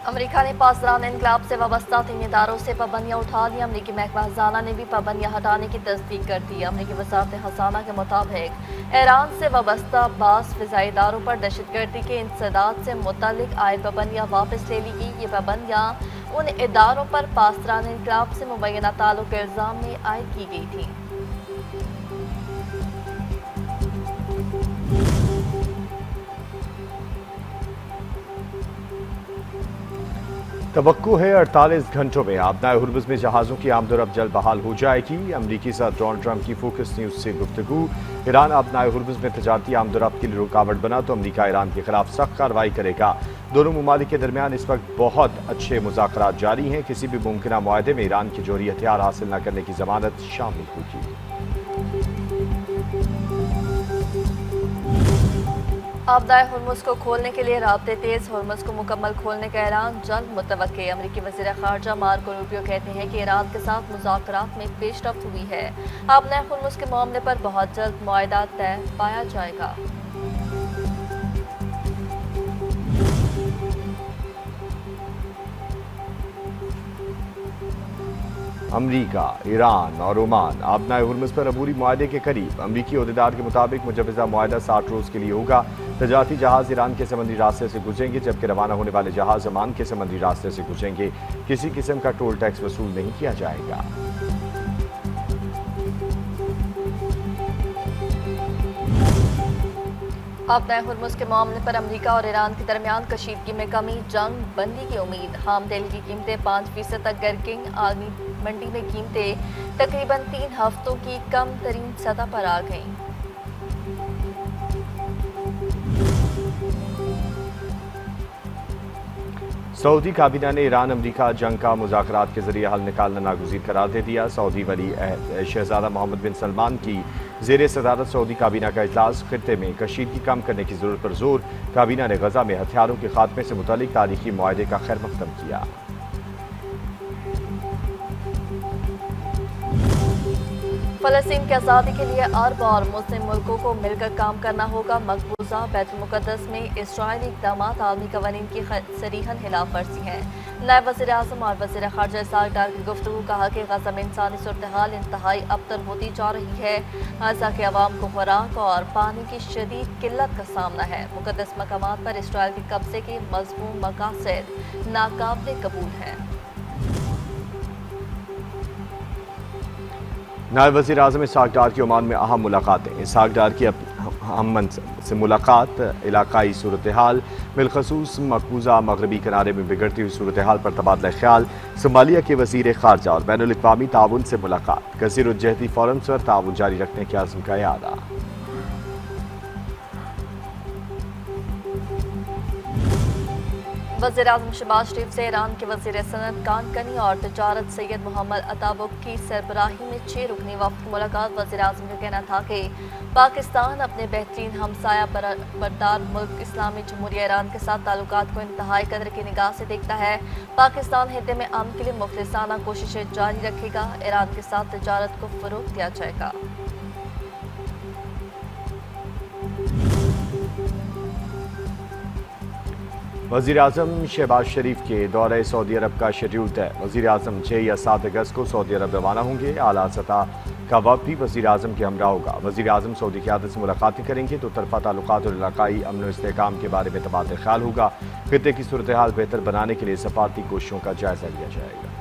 امریکہ نے پاسداران انقلاب سے وابستہ 3 اداروں سے پابندیاں اٹھا لی۔ امریکی محکمہ خزانہ نے بھی پابندیاں ہٹانے کی تصدیق کر دی۔ امریکی وزارت خزانہ کے مطابق ایران سے وابستہ 22 فضائی اداروں پر دہشت گردی کے انسداد سے متعلق عائد پابندیاں واپس لے لی گئی۔ یہ پابندیاں ان اداروں پر پاسداران انقلاب سے مبینہ تعلق کے الزام میں عائد کی گئی تھیں۔ توقع ہے 48 گھنٹوں میں آبنائے ہرمز میں جہازوں کی آمد و رفت جلد بحال ہو جائے گی۔ امریکی صدر ڈونلڈ ٹرمپ کی فوکس نیوز سے گفتگو۔ ایران آبنائے ہرمز میں تجارتی آمد و رفت کے لیے رکاوٹ بنا تو امریکہ ایران کے خلاف سخت کارروائی کرے گا۔ دونوں ممالک کے درمیان اس وقت بہت اچھے مذاکرات جاری ہیں۔ کسی بھی ممکنہ معاہدے میں ایران کے جوہری ہتھیار حاصل نہ کرنے کی ضمانت شامل ہوگی۔ آبدائے ہرمز کو کھولنے کے لیے رابطے تیز۔ ہرمز کو مکمل کھولنے کا اعلان جلد متوقع۔ امریکی وزیر خارجہ مارکو روبیو کہتے ہیں کہ ایران کے ساتھ مذاکرات میں پیش رفت ہوئی ہے۔ آبدائے ہرمز کے معاملے پر بہت جلد معاہدہ طے پایا جائے گا۔ امریکہ، ایران اور عمان آبنائے ہرمز پر عبوری معاہدے کے قریب۔ امریکی عہدیدار کے مطابق مجوزہ معاہدہ 60 روز کے لیے ہوگا۔ تجارتی جہاز ایران کے سمندری راستے سے گزریں گے جبکہ روانہ ہونے والے جہاز عمان کے سمندری راستے سے گزریں گے۔ کسی قسم کا ٹول ٹیکس وصول نہیں کیا جائے گا۔ آبنائے ہرمز کے معاملے پر امریکہ اور ایران کے درمیان کشیدگی میں کمی، جنگ بندی کی امید۔ خام تیل کی قیمتیں 5% تک گر گئیں۔ عالمی منڈی میں قیمتیں تقریباً 3 ہفتوں کی کم ترین سطح پر آ گئیں۔ سعودی کابینہ نے ایران امریکہ جنگ کا مذاکرات کے ذریعے حل نکالنا ناگزیر قرار دے دیا۔ سعودی ولی عہد شہزادہ محمد بن سلمان کی زیر صدارت سعودی کابینہ کا اجلاس۔ خطے میں کشیدگی کم کرنے کی ضرورت پر زور۔ کابینہ نے غزہ میں ہتھیاروں کے خاتمے سے متعلق تاریخی معاہدے کا خیر مقدم کیا۔ فلسطین کی آزادی کے لیے عرب اور مسلم ملکوں کو مل کر کام کرنا ہوگا۔ مقبوضہ بیت المقدس میں اسرائیلی اقدامات عالمی قوانین کی صریحاً خلاف ورزی ہیں۔ نائب وزیر اعظم اور وزیر خارجہ اسحاق ڈار کی گفتگو۔ کہا کہ غزہ میں انسانی صورتحال انتہائی ابتر ہوتی جا رہی ہے۔ غزہ کے عوام کو خوراک اور پانی کی شدید قلت کا سامنا ہے۔ مقدس مقامات پر اسرائیل کے قبضے کے مذموم مقاصد ناقابل قبول ہیں۔ نائب وزیر اعظم اسحاق ڈار کی عمان میں اہم ملاقاتیں۔ اسحاق ڈار کی ہم منصب سے ملاقات۔ علاقائی صورتحال بالخصوص مقبوضہ مغربی کنارے میں بگڑتی ہوئی صورتحال پر تبادلہ خیال۔ صومالیہ کے وزیر خارجہ اور بین الاقوامی تعاون سے ملاقات۔ کثیر الجہتی فورمز پر تعاون جاری رکھنے کے عزم کا اعادہ۔ وزیر اعظم شہباز شریف سے ایران کے وزیر صنعت کان کنی اور تجارت سید محمد عطابک کی سربراہی میں 6 رکنی وفد کی ملاقات۔ وزیر اعظم کا کہنا تھا کہ پاکستان اپنے بہترین ہمسایہ بردار ملک اسلامی جمہوریہ ایران کے ساتھ تعلقات کو انتہائی قدر کی نگاہ سے دیکھتا ہے۔ پاکستان خطے میں امن کے لیے مخلصانہ کوششیں جاری رکھے گا۔ ایران کے ساتھ تجارت کو فروغ دیا جائے گا۔ وزیر اعظم شہباز شریف کے دورہ سعودی عرب کا شیڈول طے۔ وزیر اعظم 6 یا 7 اگست کو سعودی عرب روانہ ہوں گے۔ اعلیٰ سطح کا وفد بھی وزیر اعظم کے ہمراہ ہوگا۔ وزیر اعظم سعودی قیادت سے ملاقاتیں کریں گے۔ دو طرفہ تعلقات اور علاقائی امن و استحکام کے بارے میں تبادلہ خیال ہوگا۔ خطے کی صورتحال بہتر بنانے کے لیے سفارتی کوششوں کا جائزہ لیا جائے گا۔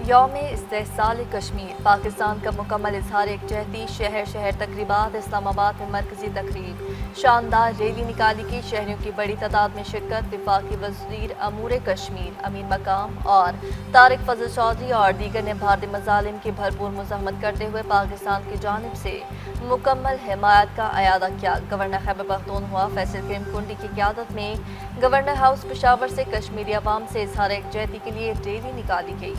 یوم استحصال کشمیر۔ پاکستان کا مکمل اظہار یکجہتی۔ شہر شہر تقریبات۔ اسلام آباد میں مرکزی تقریب۔ شاندار ریلی نکالی گئی۔ شہریوں کی بڑی تعداد میں شرکت۔ وفاقی وزیر امور کشمیر امین مقام اور طارق فضل چودھری اور دیگر نے بھارتی مظالم کی بھرپور مزاحمت کرتے ہوئے پاکستان کی جانب سے مکمل حمایت کا اعادہ کیا۔ گورنر خیبر پختونخوا فیصل کریم کنڈی کی قیادت میں گورنر ہاؤس پشاور سے کشمیری عوام سے اظہار یکجہتی کے لیے ریلی نکالی گئی۔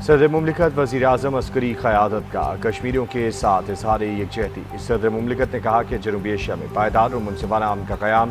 صدر مملکت وزیر اعظم عسکری قیادت کا کشمیریوں کے ساتھ اظہار یکجہتی۔ صدر مملکت نے کہا کہ جنوبی ایشیا میں پائیدار اور منصفانہ امن کا قیام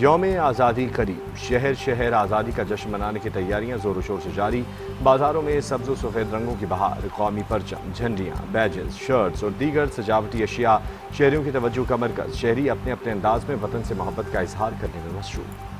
یوم آزادی قریب، شہر شہر آزادی کا جشن منانے کی تیاریاں زور و شور سے جاری۔ بازاروں میں سبز و سفید رنگوں کی بہار، قومی پرچم، جھنڈیاں، بیجز، شرٹس اور دیگر سجاوٹی اشیاء شہریوں کی توجہ کا مرکز۔ شہری اپنے اپنے انداز میں وطن سے محبت کا اظہار کرنے میں مصروف۔